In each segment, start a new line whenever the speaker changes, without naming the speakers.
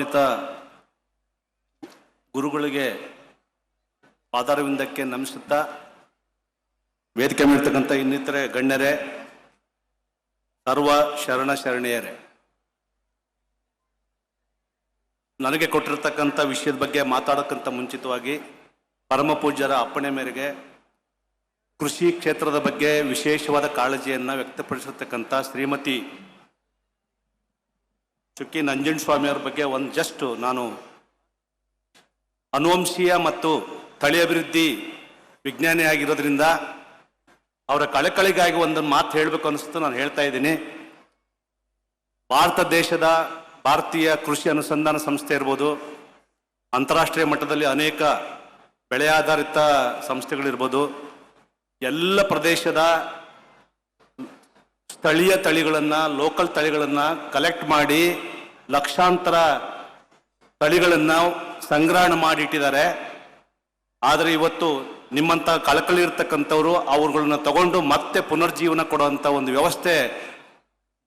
ಗೌರವಾನ್ವಿತ ಗುರುಗಳಿಗೆ ಪಾದಾರವಿಂದಕ್ಕೆ ನಮಿಸುತ್ತಾ, ವೇದಿಕೆ ಮೇಲಿರ್ತಕ್ಕಂಥ ಇನ್ನಿತರೆ ಗಣ್ಯರೇ, ಸರ್ವ ಶರಣ ಶರಣೆಯರೇ, ನನಗೆ ಕೊಟ್ಟಿರ್ತಕ್ಕಂಥ ವಿಷಯದ ಬಗ್ಗೆ ಮಾತಾಡೋಕ್ಕಿಂತ ಮುಂಚಿತವಾಗಿ ಪರಮ ಪೂಜ್ಯರ ಅಪ್ಪಣೆ ಮೇರೆಗೆ ಕೃಷಿ ಕ್ಷೇತ್ರದ ಬಗ್ಗೆ ವಿಶೇಷವಾದ ಕಾಳಜಿಯನ್ನು ವ್ಯಕ್ತಪಡಿಸಿರ್ತಕ್ಕಂಥ ಶ್ರೀಮತಿ ಚುಕ್ಕಿ ನಂಜನಸ್ವಾಮಿಯವರ ಬಗ್ಗೆ ನಾನು ಅನುವಂಶೀಯ ಮತ್ತು ತಳಿ ಅಭಿವೃದ್ಧಿ ವಿಜ್ಞಾನಿಯಾಗಿರೋದ್ರಿಂದ ಅವರ ಕಳಕಳಿಗಾಗಿ ಒಂದು ಮಾತು ಹೇಳಬೇಕು ಅನಿಸ್ತು ನಾನು ಹೇಳ್ತಾ ಇದ್ದೀನಿ. ಭಾರತ ದೇಶದ ಭಾರತೀಯ ಕೃಷಿ ಅನುಸಂಧಾನ ಸಂಸ್ಥೆ ಇರ್ಬೋದು, ಅಂತಾರಾಷ್ಟ್ರೀಯ ಮಟ್ಟದಲ್ಲಿ ಅನೇಕ ಬೆಳೆ ಆಧಾರಿತ ಸಂಸ್ಥೆಗಳಿರ್ಬೋದು, ಎಲ್ಲ ಪ್ರದೇಶದ ಸ್ಥಳೀಯ ತಳಿಗಳನ್ನು, ಲೋಕಲ್ ತಳಿಗಳನ್ನು ಕಲೆಕ್ಟ್ ಮಾಡಿ ಲಕ್ಷಾಂತರ ತಳಿಗಳನ್ನು ಸಂಗ್ರಹಣೆ ಮಾಡಿಟ್ಟಿದ್ದಾರೆ. ಆದರೆ ಇವತ್ತು ನಿಮ್ಮಂಥ ಕಳಕಳಿ ಇರ್ತಕ್ಕಂಥವ್ರು ಅವ್ರುಗಳನ್ನ ತಗೊಂಡು ಮತ್ತೆ ಪುನರ್ಜೀವನ ಕೊಡುವಂಥ ಒಂದು ವ್ಯವಸ್ಥೆ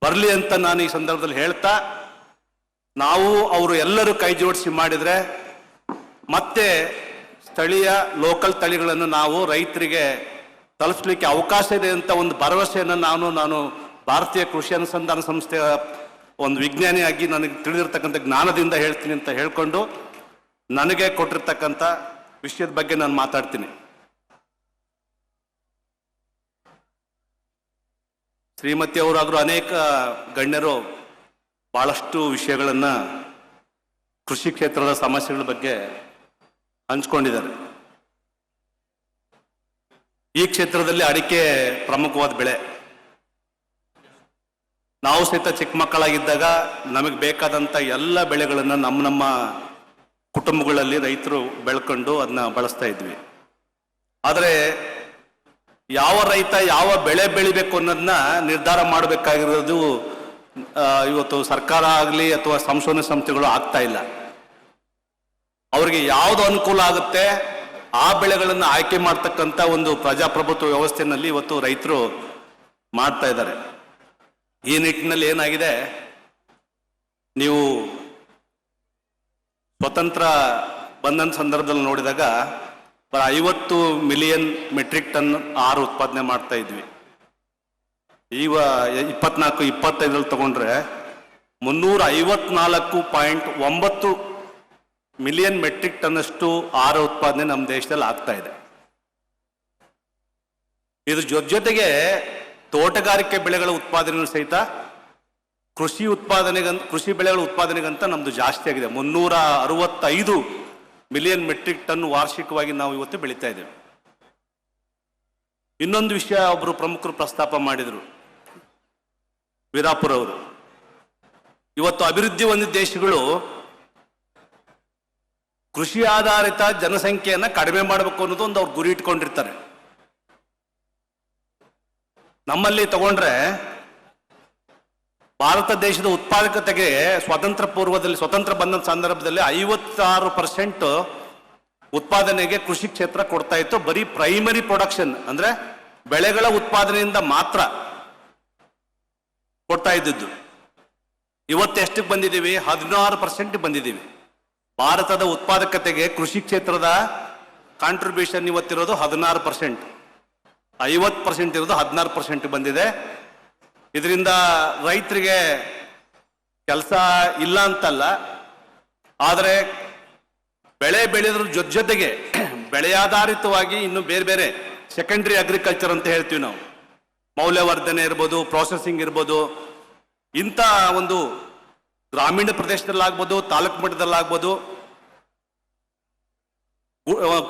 ಬರಲಿ ಅಂತ ನಾನು ಈ ಸಂದರ್ಭದಲ್ಲಿ ಹೇಳ್ತಾ, ನಾವು ಅವರು ಎಲ್ಲರೂ ಕೈ ಜೋಡಿಸಿ ಮಾಡಿದರೆ ಮತ್ತೆ ಸ್ಥಳೀಯ ಲೋಕಲ್ ತಳಿಗಳನ್ನು ನಾವು ರೈತರಿಗೆ ತಲುಪಿಸಲಿಕ್ಕೆ ಅವಕಾಶ ಇದೆ ಅಂತ ಒಂದು ಭರವಸೆಯನ್ನು ನಾನು ಭಾರತೀಯ ಕೃಷಿ ಅನುಸಂಧಾನ ಸಂಸ್ಥೆಯ ಒಂದು ವಿಜ್ಞಾನಿಯಾಗಿ ನನಗೆ ತಿಳಿದಿರ್ತಕ್ಕಂಥ ಜ್ಞಾನದಿಂದ ಹೇಳ್ತೀನಿ ಅಂತ ಹೇಳ್ಕೊಂಡು ನನಗೆ ಕೊಟ್ಟಿರ್ತಕ್ಕಂಥ ವಿಷಯದ ಬಗ್ಗೆ ನಾನು ಮಾತಾಡ್ತೀನಿ. ಶ್ರೀಮತಿ ಅವರಾದರೂ ಅನೇಕ ಗಣ್ಯರು ಬಹಳಷ್ಟು ವಿಷಯಗಳನ್ನು ಕೃಷಿ ಕ್ಷೇತ್ರದ ಸಮಸ್ಯೆಗಳ ಬಗ್ಗೆ ಹಂಚ್ಕೊಂಡಿದ್ದಾರೆ. ಈ ಕ್ಷೇತ್ರದಲ್ಲಿ ಅಡಿಕೆ ಪ್ರಮುಖವಾದ ಬೆಳೆ. ನಾವು ಸಹಿತ ಚಿಕ್ಕ ಮಕ್ಕಳಾಗಿದ್ದಾಗ ನಮಗೆ ಬೇಕಾದಂಥ ಎಲ್ಲ ಬೆಳೆಗಳನ್ನು ನಮ್ಮ ಕುಟುಂಬಗಳಲ್ಲಿ ರೈತರು ಬೆಳ್ಕೊಂಡು ಅದನ್ನ ಬಳಸ್ತಾ ಇದ್ವಿ. ಆದರೆ ಯಾವ ರೈತ ಯಾವ ಬೆಳೆ ಬೆಳಿಬೇಕು ಅನ್ನೋದನ್ನ ನಿರ್ಧಾರ ಮಾಡಬೇಕಾಗಿರೋದು ಇವತ್ತು ಸರ್ಕಾರ ಆಗಲಿ ಅಥವಾ ಸಂಶೋಧನಾ ಸಂಸ್ಥೆಗಳು ಆಗ್ತಾ ಇಲ್ಲ. ಅವರಿಗೆ ಯಾವುದು ಅನುಕೂಲ ಆಗುತ್ತೆ ಆ ಬೆಳೆಗಳನ್ನು ಆಯ್ಕೆ ಮಾಡ್ತಕ್ಕಂಥ ಒಂದು ಪ್ರಜಾಪ್ರಭುತ್ವ ವ್ಯವಸ್ಥೆಯಲ್ಲಿ ಇವತ್ತು ರೈತರು ಮಾಡ್ತಾ ಇದ್ದಾರೆ. ಈ ನಿಟ್ಟಿನಲ್ಲಿ ಏನಾಗಿದೆ, ನೀವು ಸ್ವತಂತ್ರ ಬಂದಂಥ ಸಂದರ್ಭದಲ್ಲಿ ನೋಡಿದಾಗ 50 ಮಿಲಿಯನ್ ಮೆಟ್ರಿಕ್ ಟನ್ ಆಹಾರ ಉತ್ಪಾದನೆ ಮಾಡ್ತಾ ಇದ್ವಿ. ಈಗ 24-25 ತಗೊಂಡ್ರೆ 354.9 ಮಿಲಿಯನ್ ಮೆಟ್ರಿಕ್ ಟನ್ ಅಷ್ಟು ಆಹಾರ ಉತ್ಪಾದನೆ ನಮ್ಮ ದೇಶದಲ್ಲಿ ಆಗ್ತಾ ಇದೆ. ಇದ್ರ ಜೊತೆಗೆ ತೋಟಗಾರಿಕೆ ಬೆಳೆಗಳ ಉತ್ಪಾದನೆ ಸಹಿತ ಕೃಷಿ ಬೆಳೆಗಳ ಉತ್ಪಾದನೆಗಂತ ನಮ್ದು ಜಾಸ್ತಿ ಆಗಿದೆ. 365 ಮಿಲಿಯನ್ ಮೆಟ್ರಿಕ್ ಟನ್ ವಾರ್ಷಿಕವಾಗಿ ನಾವು ಇವತ್ತು ಬೆಳೀತಾ ಇದ್ದೇವೆ. ಇನ್ನೊಂದು ವಿಷಯ ಒಬ್ಬರು ಪ್ರಮುಖರು ಪ್ರಸ್ತಾಪ ಮಾಡಿದರು, ವೀರಾಪುರ ಅವರು. ಇವತ್ತು ಅಭಿವೃದ್ಧಿ ಹೊಂದಿದ ದೇಶಗಳು ಕೃಷಿ ಆಧಾರಿತ ಜನಸಂಖ್ಯೆಯನ್ನು ಕಡಿಮೆ ಮಾಡಬೇಕು ಅನ್ನೋದು ಒಂದು ಅವ್ರು ಗುರಿ ಇಟ್ಕೊಂಡಿರ್ತಾರೆ. ನಮ್ಮಲ್ಲಿ ತಗೊಂಡ್ರೆ ಭಾರತ ದೇಶದ ಉತ್ಪಾದಕತೆಗೆ ಸ್ವತಂತ್ರ ಬಂದ ಸಂದರ್ಭದಲ್ಲಿ 56% ಉತ್ಪಾದನೆಗೆ ಕೃಷಿ ಕ್ಷೇತ್ರ ಕೊಡ್ತಾ ಇತ್ತು. ಬರೀ ಪ್ರೈಮರಿ ಪ್ರೊಡಕ್ಷನ್ ಅಂದ್ರೆ ಬೆಳೆಗಳ ಉತ್ಪಾದನೆಯಿಂದ ಮಾತ್ರ ಕೊಡ್ತಾ ಇದ್ದದ್ದು. ಇವತ್ತು ಎಷ್ಟಕ್ಕೆ ಬಂದಿದ್ದೀವಿ? 16% ಬಂದಿದ್ದೀವಿ. ಭಾರತದ ಉತ್ಪಾದಕತೆಗೆ ಕೃಷಿ ಕ್ಷೇತ್ರದ ಕಾಂಟ್ರಿಬ್ಯೂಷನ್ ಇವತ್ತಿರೋದು 16%. 50% ಇರೋದು 16% ಬಂದಿದೆ. ಇದರಿಂದ ರೈತರಿಗೆ ಕೆಲಸ ಇಲ್ಲ ಅಂತಲ್ಲ, ಆದರೆ ಬೆಳೆ ಬೆಳೆಯೋದ್ರ ಜೊತೆಗೆ ಬೆಳೆಯಾಧಾರಿತವಾಗಿ ಇನ್ನು ಬೇರೆ ಬೇರೆ ಸೆಕೆಂಡ್ರಿ ಅಗ್ರಿಕಲ್ಚರ್ ಅಂತ ಹೇಳ್ತೀವಿ ನಾವು, ಮೌಲ್ಯವರ್ಧನೆ ಇರ್ಬೋದು, ಪ್ರಾಸೆಸಿಂಗ್ ಇರ್ಬೋದು, ಇಂಥ ಒಂದು ಗ್ರಾಮೀಣ ಪ್ರದೇಶದಲ್ಲಾಗ್ಬೋದು, ತಾಲೂಕು ಮಟ್ಟದಲ್ಲಾಗ್ಬೋದು,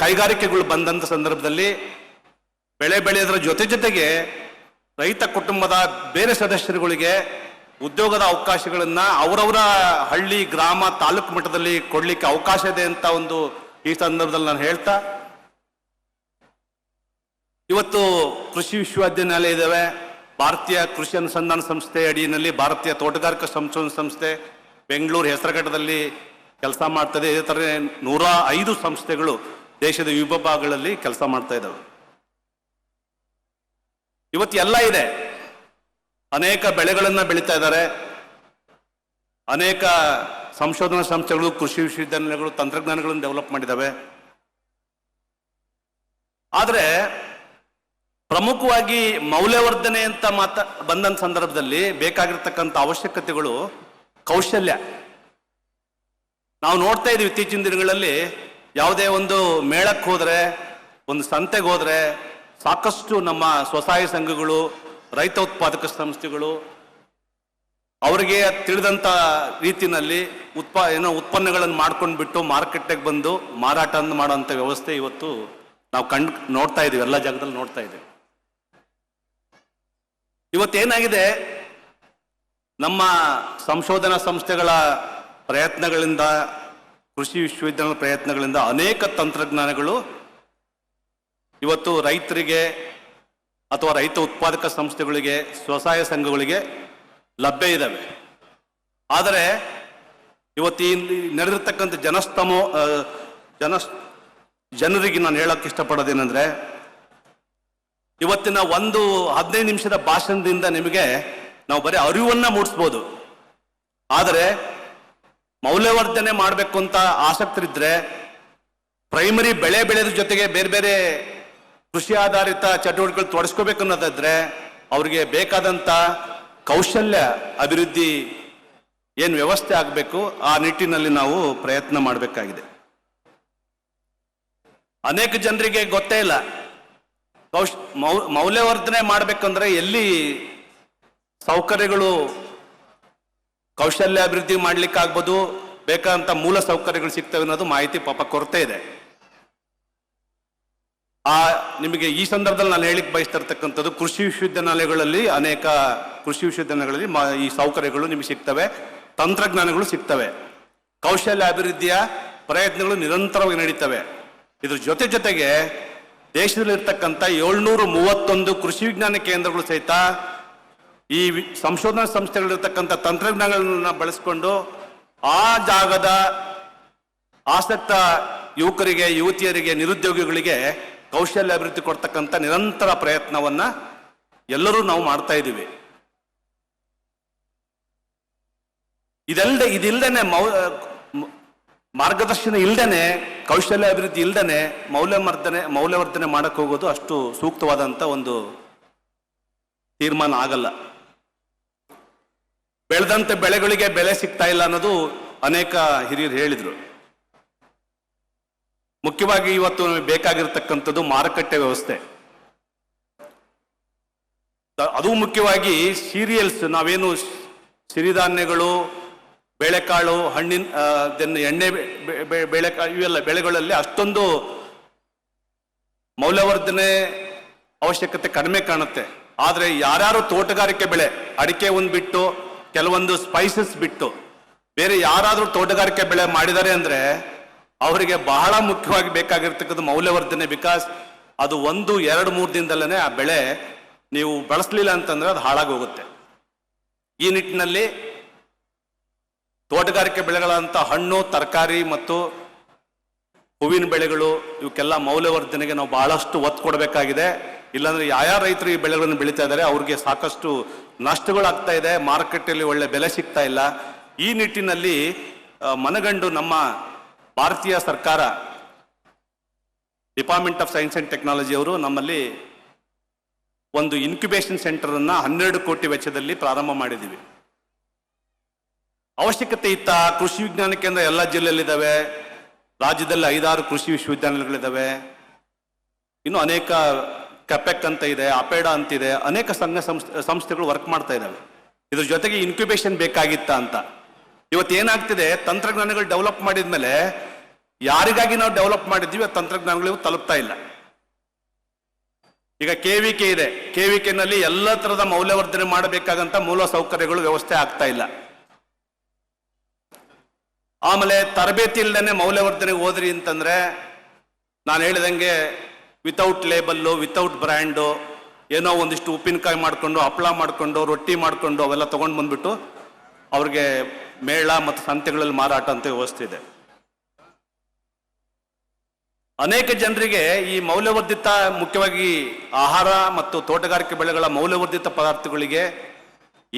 ಕೈಗಾರಿಕೆಗಳು ಬಂದಂಥ ಸಂದರ್ಭದಲ್ಲಿ ಬೆಳೆ ಬೆಳೆಯೋದ್ರ ಜೊತೆಗೆ ರೈತ ಕುಟುಂಬದ ಬೇರೆ ಸದಸ್ಯರುಗಳಿಗೆ ಉದ್ಯೋಗದ ಅವಕಾಶಗಳನ್ನ ಅವರವರ ಹಳ್ಳಿ, ಗ್ರಾಮ, ತಾಲೂಕು ಮಟ್ಟದಲ್ಲಿ ಕೊಡ್ಲಿಕ್ಕೆ ಅವಕಾಶ ಇದೆ ಅಂತ ಒಂದು ಈ ಸಂದರ್ಭದಲ್ಲಿ ನಾನು ಹೇಳ್ತಾ, ಇವತ್ತು ಕೃಷಿ ವಿಶ್ವವಿದ್ಯಾನಿಲಯ ಇದ್ದಾವೆ. ಭಾರತೀಯ ಕೃಷಿ ಅನುಸಂಧಾನ ಸಂಸ್ಥೆ ಅಡಿಯಲ್ಲಿ ಭಾರತೀಯ ತೋಟಗಾರಿಕಾ ಸಂಶೋಧನಾ ಸಂಸ್ಥೆ ಬೆಂಗಳೂರು ಹೆಸರುಘಟ್ಟದಲ್ಲಿ ಕೆಲಸ ಮಾಡ್ತದೆ. ಇದೇ ಥರ 105 ಸಂಸ್ಥೆಗಳು ದೇಶದ ವಿವಿಧ ಭಾಗಗಳಲ್ಲಿ ಕೆಲಸ ಮಾಡ್ತಾ ಇದ್ದಾವೆ. ಇವತ್ತು ಎಲ್ಲ ಇದೆ. ಅನೇಕ ಬೆಳೆಗಳನ್ನು ಬೆಳೀತಾ ಇದ್ದಾರೆ, ಅನೇಕ ಸಂಶೋಧನಾ ಸಂಸ್ಥೆಗಳು, ಕೃಷಿ ವಿಶ್ವವಿದ್ಯಾನಿಲಯಗಳು ತಂತ್ರಜ್ಞಾನಗಳನ್ನು ಡೆವಲಪ್ ಮಾಡಿದ್ದಾವೆ. ಆದರೆ ಪ್ರಮುಖವಾಗಿ ಮೌಲ್ಯವರ್ಧನೆ ಅಂತ ಬಂದಂತ ಸಂದರ್ಭದಲ್ಲಿ ಬೇಕಾಗಿರ್ತಕ್ಕಂಥ ಅವಶ್ಯಕತೆಗಳು ಕೌಶಲ್ಯ. ನಾವು ನೋಡ್ತಾ ಇದ್ದೀವಿ ಇತ್ತೀಚಿನ ದಿನಗಳಲ್ಲಿ ಯಾವುದೇ ಒಂದು ಮೇಳಕ್ಕೆ ಹೋದರೆ, ಒಂದು ಸಂತೆಗೆ ಹೋದರೆ ಸಾಕಷ್ಟು ನಮ್ಮ ಸ್ವಸಹಾಯ ಸಂಘಗಳು, ರೈತ ಉತ್ಪಾದಕ ಸಂಸ್ಥೆಗಳು ಅವರಿಗೆ ತಿಳಿದಂಥ ರೀತಿಯಲ್ಲಿ ಉತ್ಪನ್ನಗಳನ್ನು ಮಾಡ್ಕೊಂಡು ಬಿಟ್ಟು ಮಾರ್ಕೆಟ್ಗೆ ಬಂದು ಮಾರಾಟ ಮಾಡುವಂಥ ವ್ಯವಸ್ಥೆ ಇವತ್ತು ನಾವು ನೋಡ್ತಾ ಇದ್ದೀವಿ, ಎಲ್ಲ ಜಾಗದಲ್ಲಿ ನೋಡ್ತಾ ಇದ್ದೀವಿ. ಇವತ್ತೇನಾಗಿದೆ, ನಮ್ಮ ಸಂಶೋಧನಾ ಸಂಸ್ಥೆಗಳ ಪ್ರಯತ್ನಗಳಿಂದ, ಕೃಷಿ ವಿಶ್ವವಿದ್ಯಾಲಯದ ಪ್ರಯತ್ನಗಳಿಂದ ಅನೇಕ ತಂತ್ರಜ್ಞಾನಗಳು ಇವತ್ತು ರೈತರಿಗೆ ಅಥವಾ ರೈತ ಉತ್ಪಾದಕ ಸಂಸ್ಥೆಗಳಿಗೆ, ಸ್ವಸಹಾಯ ಸಂಘಗಳಿಗೆ ಲಭ್ಯ ಇದ್ದಾವೆ. ಆದರೆ ಇವತ್ತು ನಡೆದಿರ್ತಕ್ಕಂಥ ಜನರಿಗೆ ನಾನು ಹೇಳಕ್ಕೆ ಇಷ್ಟಪಡೋದೇನೆಂದ್ರೆ, ಇವತ್ತಿನ 15 ನಿಮಿಷದ ಭಾಷಣದಿಂದ ನಿಮಗೆ ನಾವು ಬರೀ ಅರಿವನ್ನ ಮೂಡಿಸ್ಬೋದು. ಆದರೆ ಮೌಲ್ಯವರ್ಧನೆ ಮಾಡಬೇಕು ಅಂತ ಆಸಕ್ತರಿದ್ರೆ, ಪ್ರೈಮರಿ ಬೆಳೆ ಬೆಳೆಯೋದ್ರ ಜೊತೆಗೆ ಬೇರೆ ಬೇರೆ ಕೃಷಿ ಆಧಾರಿತ ಚಟುವಟಿಕೆಗಳು ತೊಡಸ್ಕೋಬೇಕು ಅನ್ನೋದಾದ್ರೆ ಅವರಿಗೆ ಬೇಕಾದಂಥ ಕೌಶಲ್ಯ ಅಭಿವೃದ್ಧಿ ಏನು ವ್ಯವಸ್ಥೆ ಆಗಬೇಕು, ಆ ನಿಟ್ಟಿನಲ್ಲಿ ನಾವು ಪ್ರಯತ್ನ ಮಾಡಬೇಕಾಗಿದೆ. ಅನೇಕ ಜನರಿಗೆ ಗೊತ್ತೇ ಇಲ್ಲ, ಮೌಲ್ಯವರ್ಧನೆ ಮಾಡಬೇಕಂದ್ರೆ ಎಲ್ಲಿ ಸೌಕರ್ಯಗಳು, ಕೌಶಲ್ಯ ಅಭಿವೃದ್ಧಿ ಮಾಡ್ಲಿಕ್ಕಾಗ್ಬೋದು, ಬೇಕಾದಂಥ ಮೂಲ ಸೌಕರ್ಯಗಳು ಸಿಗ್ತವೆ ಅನ್ನೋದು ಮಾಹಿತಿ ಪಾಪ ಕೊರತೆ ಇದೆ. ನಿಮಗೆ ಈ ಸಂದರ್ಭದಲ್ಲಿ ನಾನು ಹೇಳಿಕ್ ಬಯಸ್ತಿರ್ತಕ್ಕಂಥದ್ದು, ಕೃಷಿ ವಿಶ್ವವಿದ್ಯಾನಿಲಯಗಳಲ್ಲಿ ಅನೇಕ ಕೃಷಿ ವಿಶ್ವವಿದ್ಯಾನಿಲಯಗಳಲ್ಲಿ ಈ ಸೌಕರ್ಯಗಳು ನಿಮಗೆ ಸಿಗ್ತವೆ, ತಂತ್ರಜ್ಞಾನಗಳು ಸಿಗ್ತವೆ, ಕೌಶಲ್ಯ ಅಭಿವೃದ್ಧಿಯ ಪ್ರಯತ್ನಗಳು ನಿರಂತರವಾಗಿ ನಡೀತವೆ. ಇದ್ರ ಜೊತೆಗೆ ದೇಶದಲ್ಲಿರ್ತಕ್ಕಂಥ 731 ಕೃಷಿ ವಿಜ್ಞಾನ ಕೇಂದ್ರಗಳು ಸಹಿತ ಈ ಸಂಶೋಧನಾ ಸಂಸ್ಥೆಗಳಿರ್ತಕ್ಕಂಥ ತಂತ್ರಜ್ಞಾನಗಳನ್ನ ಬಳಸಿಕೊಂಡು ಆ ಜಾಗದ ಆಸಕ್ತ ಯುವಕರಿಗೆ, ಯುವತಿಯರಿಗೆ, ನಿರುದ್ಯೋಗಿಗಳಿಗೆ ಕೌಶಲ್ಯ ಅಭಿವೃದ್ಧಿ ಕೊಡ್ತಕ್ಕಂಥ ನಿರಂತರ ಪ್ರಯತ್ನವನ್ನ ಎಲ್ಲರೂ ನಾವು ಮಾಡ್ತಾ ಇದ್ದೀವಿ. ಇದಿಲ್ದೇನೆ ಮಾರ್ಗದರ್ಶನ ಇಲ್ದೇನೆ, ಕೌಶಲ್ಯ ಅಭಿವೃದ್ಧಿ ಇಲ್ದೇನೆ ಮೌಲ್ಯವರ್ಧನೆ ಮಾಡಕ್ಕೆ ಹೋಗೋದು ಅಷ್ಟು ಸೂಕ್ತವಾದಂತ ಒಂದು ತೀರ್ಮಾನ ಆಗಲ್ಲ. ಬೆಳೆದಂತೆ ಬೆಳೆಗಳಿಗೆ ಬೆಲೆ ಸಿಗ್ತಾ ಇಲ್ಲ ಅನ್ನೋದು ಅನೇಕ ಹಿರಿಯರು ಹೇಳಿದ್ರು. ಮುಖ್ಯವಾಗಿ ಇವತ್ತು ನಮಗೆ ಬೇಕಾಗಿರ್ತಕ್ಕಂಥದ್ದು ಮಾರುಕಟ್ಟೆ ವ್ಯವಸ್ಥೆ. ಅದು ಮುಖ್ಯವಾಗಿ ಸೀರಿಯಲ್ಸ್, ನಾವೇನು ಸಿರಿಧಾನ್ಯಗಳು, ಬೇಳೆಕಾಳು, ಎಣ್ಣೆ ಬೇಳೆಕಾಳು, ಇವೆಲ್ಲ ಬೆಳೆಗಳಲ್ಲಿ ಅಷ್ಟೊಂದು ಮೌಲ್ಯವರ್ಧನೆ ಅವಶ್ಯಕತೆ ಕಡಿಮೆ ಕಾಣುತ್ತೆ. ಆದರೆ ಯಾರ್ಯಾರು ತೋಟಗಾರಿಕೆ ಬೆಳೆ, ಅಡಿಕೆ ಒಂದು ಬಿಟ್ಟು, ಕೆಲವೊಂದು ಸ್ಪೈಸಸ್ ಬಿಟ್ಟು ಬೇರೆ ಯಾರಾದರೂ ತೋಟಗಾರಿಕೆ ಬೆಳೆ ಮಾಡಿದ್ದಾರೆ ಅಂದ್ರೆ ಅವರಿಗೆ ಬಹಳ ಮುಖ್ಯವಾಗಿ ಬೇಕಾಗಿರ್ತಕ್ಕಂಥ ಮೌಲ್ಯವರ್ಧನೆ. ಬಿಕಾಸ್ ಅದು 1, 2, 3 ದಿನದಲ್ಲೇ ಆ ಬೆಳೆ ನೀವು ಬಳಸಲಿಲ್ಲ ಅಂತಂದ್ರೆ ಅದು ಹಾಳಾಗಿ ಹೋಗುತ್ತೆ. ಈ ನಿಟ್ಟಿನಲ್ಲಿ ತೋಟಗಾರಿಕೆ ಬೆಳೆಗಳಂತ ಹಣ್ಣು, ತರಕಾರಿ ಮತ್ತು ಹೂವಿನ ಬೆಳೆಗಳು, ಇವಕ್ಕೆಲ್ಲ ಮೌಲ್ಯವರ್ಧನೆಗೆ ನಾವು ಬಹಳಷ್ಟು ಒತ್ತು ಕೊಡಬೇಕಾಗಿದೆ. ಇಲ್ಲಾಂದ್ರೆ ಯಾರ್ಯಾರ ರೈತರು ಈ ಬೆಳೆಗಳನ್ನು ಬೆಳೀತಾ ಇದ್ದಾರೆ ಅವ್ರಿಗೆ ಸಾಕಷ್ಟು ನಷ್ಟಗಳಾಗ್ತಾ ಇದೆ, ಮಾರುಕಟ್ಟೆಯಲ್ಲಿ ಒಳ್ಳೆ ಬೆಲೆ ಸಿಗ್ತಾ ಇಲ್ಲ. ಈ ನಿಟ್ಟಿನಲ್ಲಿ ಮನಗಂಡು ನಮ್ಮ ಭಾರತೀಯ ಸರ್ಕಾರ, department of science and technology ಅವರು ನಮ್ಮಲ್ಲಿ ಒಂದು ಇನ್ಕ್ಯುಬೇಷನ್ ಸೆಂಟರ್ ಅನ್ನ 12 ಕೋಟಿ ವೆಚ್ಚದಲ್ಲಿ ಪ್ರಾರಂಭ ಮಾಡಿದ್ದೀವಿ. ಅವಶ್ಯಕತೆ ಇತ್ತ ಕೃಷಿ ವಿಜ್ಞಾನ ಕೇಂದ್ರ ಎಲ್ಲ ಜಿಲ್ಲೆಯಲ್ಲಿದ್ದಾವೆ, ರಾಜ್ಯದಲ್ಲಿ 5-6 ಕೃಷಿ ವಿಶ್ವವಿದ್ಯಾನಿಲಯಗಳಿದ್ದಾವೆ, ಇನ್ನು ಅನೇಕ ಕೆಪೆಕ್ ಅಂತ ಇದೆ, ಅಪೇಡಾ ಅಂತಿದೆ, ಅನೇಕ ಸಂಘ ಸಂಸ್ಥೆಗಳು ವರ್ಕ್ ಮಾಡ್ತಾ ಇದ್ದಾವೆ. ಇದ್ರ ಜೊತೆಗೆ ಇನ್ಕ್ಯುಬೇಷನ್ ಬೇಕಾಗಿತ್ತ ಅಂತ. ಇವತ್ತು ಏನಾಗ್ತಿದೆ, ತಂತ್ರಜ್ಞಾನಗಳು ಡೆವಲಪ್ ಮಾಡಿದ್ಮೇಲೆ ಯಾರಿಗಾಗಿ ನಾವು ಡೆವಲಪ್ ಮಾಡಿದ್ವಿ ಆ ತಂತ್ರಜ್ಞಾನಗಳು ತಲುಪ್ತಾ ಇಲ್ಲ. ಈಗ KVK ಇದೆ, KVK ನಲ್ಲಿ ಎಲ್ಲ ತರದ ಮೌಲ್ಯವರ್ಧನೆ ಮಾಡಬೇಕಾದಂತ ಮೂಲ ಸೌಕರ್ಯಗಳು ವ್ಯವಸ್ಥೆ ಆಗ್ತಾ ಇಲ್ಲ. ಆಮೇಲೆ ತರಬೇತಿ ಇಲ್ಲದೇನೆ ಮೌಲ್ಯವರ್ಧನೆಗೆ ಹೋದ್ರಿ ಅಂತಂದ್ರೆ ನಾನು ಹೇಳಿದಂಗೆ ವಿತೌಟ್ ಲೇಬಲ್ಲು, ವಿತೌಟ್ ಬ್ರ್ಯಾಂಡು, ಏನೋ ಒಂದಿಷ್ಟು ಉಪ್ಪಿನಕಾಯಿ ಮಾಡಿಕೊಂಡು, ಹಪ್ಪಳ ಮಾಡಿಕೊಂಡು, ರೊಟ್ಟಿ ಮಾಡಿಕೊಂಡು ಅವೆಲ್ಲ ತಗೊಂಡು ಬಂದ್ಬಿಟ್ಟು ಅವ್ರಿಗೆ ಮೇಳ ಮತ್ತು ಸಂತೆಗಳಲ್ಲಿ ಮಾರಾಟ ಅಂತ ವ್ಯವಸ್ಥೆ ಇದೆ. ಅನೇಕ ಜನರಿಗೆ ಈ ಮೌಲ್ಯವರ್ಧಿತ, ಮುಖ್ಯವಾಗಿ ಆಹಾರ ಮತ್ತು ತೋಟಗಾರಿಕೆ ಬೆಳೆಗಳ ಮೌಲ್ಯವರ್ಧಿತ ಪದಾರ್ಥಗಳಿಗೆ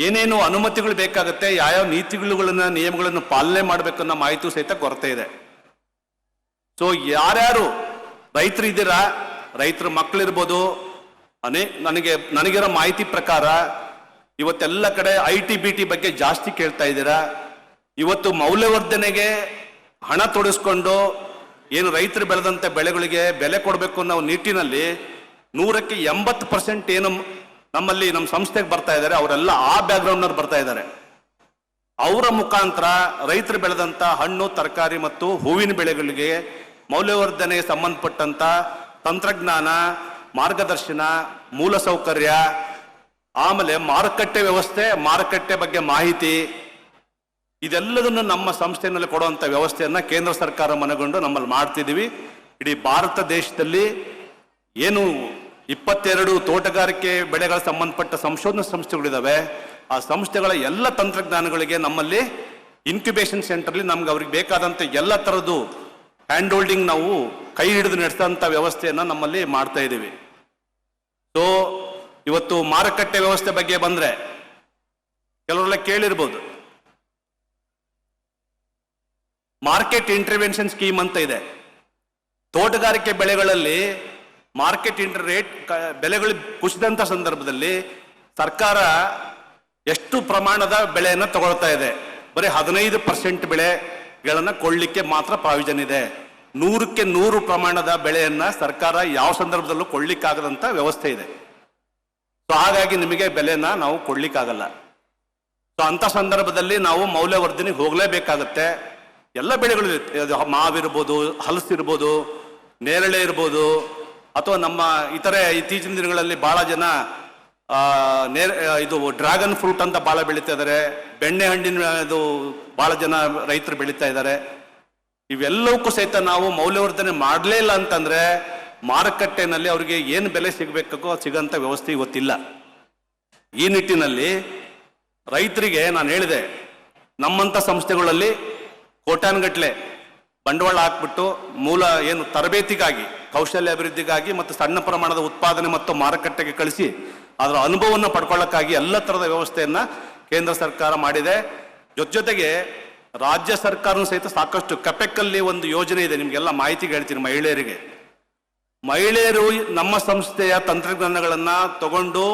ಏನೇನು ಅನುಮತಿಗಳು ಬೇಕಾಗುತ್ತೆ, ಯಾವ್ಯಾವ ನೀತಿಗಳನ್ನ ನಿಯಮಗಳನ್ನು ಪಾಲನೆ ಮಾಡಬೇಕನ್ನೋ ಮಾಹಿತಿ ಸಹಿತ ಕೊರತೆ ಇದೆ. ಸೊ ಯಾರ್ಯಾರು ರೈತರು ಇದ್ದೀರಾ, ರೈತರ ಮಕ್ಕಳಿರ್ಬೋದು, ನನಗಿರೋ ಮಾಹಿತಿ ಪ್ರಕಾರ ಇವತ್ತೆಲ್ಲ ಕಡೆ ITBT ಬಗ್ಗೆ ಜಾಸ್ತಿ ಕೇಳ್ತಾ ಇದ್ದೀರಾ. ಇವತ್ತು ಮೌಲ್ಯವರ್ಧನೆಗೆ ಹಣ ತೊಡಗಿಸ್ಕೊಂಡು ಏನು ರೈತರು ಬೆಳೆದಂಥ ಬೆಳೆಗಳಿಗೆ ಬೆಲೆ ಕೊಡಬೇಕು ಅನ್ನೋ ನಿಟ್ಟಿನಲ್ಲಿ 100ಕ್ಕೆ 80% ಏನು ನಮ್ಮಲ್ಲಿ ನಮ್ಮ ಸಂಸ್ಥೆಗೆ ಬರ್ತಾ ಇದ್ದಾರೆ ಅವರೆಲ್ಲ ಆ ಬ್ಯಾಕ್ಗ್ರೌಂಡ್ನವ್ರು ಬರ್ತಾ ಇದ್ದಾರೆ. ಅವರ ಮುಖಾಂತರ ರೈತರು ಬೆಳೆದಂಥ ಹಣ್ಣು ತರಕಾರಿ ಮತ್ತು ಹೂವಿನ ಬೆಳೆಗಳಿಗೆ ಮೌಲ್ಯವರ್ಧನೆಗೆ ಸಂಬಂಧಪಟ್ಟಂತ ತಂತ್ರಜ್ಞಾನ, ಮಾರ್ಗದರ್ಶನ, ಮೂಲಸೌಕರ್ಯ, ಆಮೇಲೆ ಮಾರುಕಟ್ಟೆ ವ್ಯವಸ್ಥೆ, ಮಾರುಕಟ್ಟೆ ಬಗ್ಗೆ ಮಾಹಿತಿ, ಇದೆಲ್ಲದನ್ನು ನಮ್ಮ ಸಂಸ್ಥೆಯಲ್ಲಿ ಕೊಡುವಂಥ ವ್ಯವಸ್ಥೆಯನ್ನ ಕೇಂದ್ರ ಸರ್ಕಾರ ಮನಗೊಂಡು ನಮ್ಮಲ್ಲಿ ಮಾಡ್ತಿದ್ದೀವಿ. ಇಡೀ ಭಾರತ ದೇಶದಲ್ಲಿ ಏನು 22 ತೋಟಗಾರಿಕೆ ಬೆಳೆಗಳ ಸಂಬಂಧಪಟ್ಟ ಸಂಶೋಧನಾ ಸಂಸ್ಥೆಗಳಿದಾವೆ, ಆ ಸಂಸ್ಥೆಗಳ ಎಲ್ಲ ತಂತ್ರಜ್ಞಾನಗಳಿಗೆ ನಮ್ಮಲ್ಲಿ ಇನ್ಕ್ಯುಬೇಷನ್ ಸೆಂಟರ್ಲಿ ನಮ್ಗೆ ಅವ್ರಿಗೆ ಬೇಕಾದಂಥ ಎಲ್ಲ ಥರದ್ದು ಹ್ಯಾಂಡ್ ಹೋಲ್ಡಿಂಗ್ ನಾವು ಕೈ ಹಿಡಿದು ನಡೆಸೋಂಥ ವ್ಯವಸ್ಥೆಯನ್ನ ನಮ್ಮಲ್ಲಿ ಮಾಡ್ತಾ ಇದ್ದೀವಿ. ಸೊ ಇವತ್ತು ಮಾರುಕಟ್ಟೆ ವ್ಯವಸ್ಥೆ ಬಗ್ಗೆ ಬಂದ್ರೆ ಕೆಲವರೆಲ್ಲ ಕೇಳಿರ್ಬೋದು, ಮಾರ್ಕೆಟ್ ಇಂಟರ್ವೆನ್ಷನ್ ಸ್ಕೀಮ್ ಅಂತ ಇದೆ. ತೋಟಗಾರಿಕೆ ಬೆಳೆಗಳಲ್ಲಿ ಮಾರ್ಕೆಟ್ ರೇಟ್ ಬೆಲೆಗಳು ಕುಸಿದಂತ ಸಂದರ್ಭದಲ್ಲಿ ಸರ್ಕಾರ ಎಷ್ಟು ಪ್ರಮಾಣದ ಬೆಳೆಯನ್ನು ತಗೊಳ್ತಾ ಇದೆ? ಬರೀ 15% ಬೆಳೆಗಳನ್ನ ಕೊಳ್ಳಿಕ್ಕೆ ಮಾತ್ರ ಪ್ರಾವಿಷನ್ ಇದೆ. 100ಕ್ಕೆ 100 ಪ್ರಮಾಣದ ಬೆಳೆಯನ್ನ ಸರ್ಕಾರ ಯಾವ ಸಂದರ್ಭದಲ್ಲೂ ಕೊಳ್ಳಿಕ್ಕಾಗದಂತ ವ್ಯವಸ್ಥೆ ಇದೆ. ಸೊ ಹಾಗಾಗಿ ನಿಮಗೆ ಬೆಲೆನ ನಾವು ಕೊಡ್ಲಿಕ್ಕಾಗಲ್ಲ. ಸೊ ಅಂತ ಸಂದರ್ಭದಲ್ಲಿ ನಾವು ಮೌಲ್ಯವರ್ಧನೆಗೆ ಹೋಗಲೇಬೇಕಾಗತ್ತೆ. ಎಲ್ಲ ಬೆಳೆಗಳು, ಮಾವಿರ್ಬೋದು, ಹಲಸಿರ್ಬೋದು, ನೇರಳೆ ಇರ್ಬೋದು, ಅಥವಾ ನಮ್ಮ ಇತರೆ ಇತ್ತೀಚಿನ ದಿನಗಳಲ್ಲಿ ಬಹಳ ಜನ ಇದು ಡ್ರ್ಯಾಗನ್ ಫ್ರೂಟ್ ಅಂತ ಬಹಳ ಬೆಳೀತಾ ಇದ್ದಾರೆ, ಬೆಣ್ಣೆ ಹಣ್ಣಿನ ಇದು ಬಹಳ ಜನ ರೈತರು ಬೆಳೀತಾ ಇದ್ದಾರೆ. ಇವೆಲ್ಲವಕ್ಕೂ ಸಹಿತ ನಾವು ಮೌಲ್ಯವರ್ಧನೆ ಮಾಡಲೇ ಇಲ್ಲ ಅಂತಂದ್ರೆ ಮಾರುಕಟ್ಟೆನಲ್ಲಿ ಅವರಿಗೆ ಏನು ಬೆಲೆ ಸಿಗಬೇಕೋ ಸಿಗಂತ ವ್ಯವಸ್ಥೆ ಇವತ್ತಿಲ್ಲ. ಈ ನಿಟ್ಟಿನಲ್ಲಿ ರೈತರಿಗೆ ನಾನು ಹೇಳಿದೆ, ನಮ್ಮಂಥ ಸಂಸ್ಥೆಗಳಲ್ಲಿ ಕೋಟ್ಯಾನುಗಟ್ಟಲೆ ಬಂಡವಾಳ ಹಾಕ್ಬಿಟ್ಟು ಮೂಲ ಏನು ತರಬೇತಿಗಾಗಿ, ಕೌಶಲ್ಯ ಅಭಿವೃದ್ಧಿಗಾಗಿ ಮತ್ತು ಸಣ್ಣ ಪ್ರಮಾಣದ ಉತ್ಪಾದನೆ ಮತ್ತು ಮಾರುಕಟ್ಟೆಗೆ ಕಳಿಸಿ ಅದರ ಅನುಭವವನ್ನು ಪಡ್ಕೊಳ್ಳೋಕ್ಕಾಗಿ ಎಲ್ಲ ಥರದ ವ್ಯವಸ್ಥೆಯನ್ನ ಕೇಂದ್ರ ಸರ್ಕಾರ ಮಾಡಿದೆ. ಜೊತೆಗೆ ರಾಜ್ಯ ಸರ್ಕಾರ ಸಹಿತ ಸಾಕಷ್ಟು ಕಪೆಕ್ಕಲ್ಲಿ ಒಂದು ಯೋಜನೆ ಇದೆ, ನಿಮಗೆಲ್ಲ ಮಾಹಿತಿಗೆ ಹೇಳ್ತೀನಿ. ಮಹಿಳೆಯರು ನಮ್ಮ ಸಂಸ್ಥೆಯ ತಂತ್ರಜ್ಞಾನಗಳನ್ನ ತಗೊಂಡು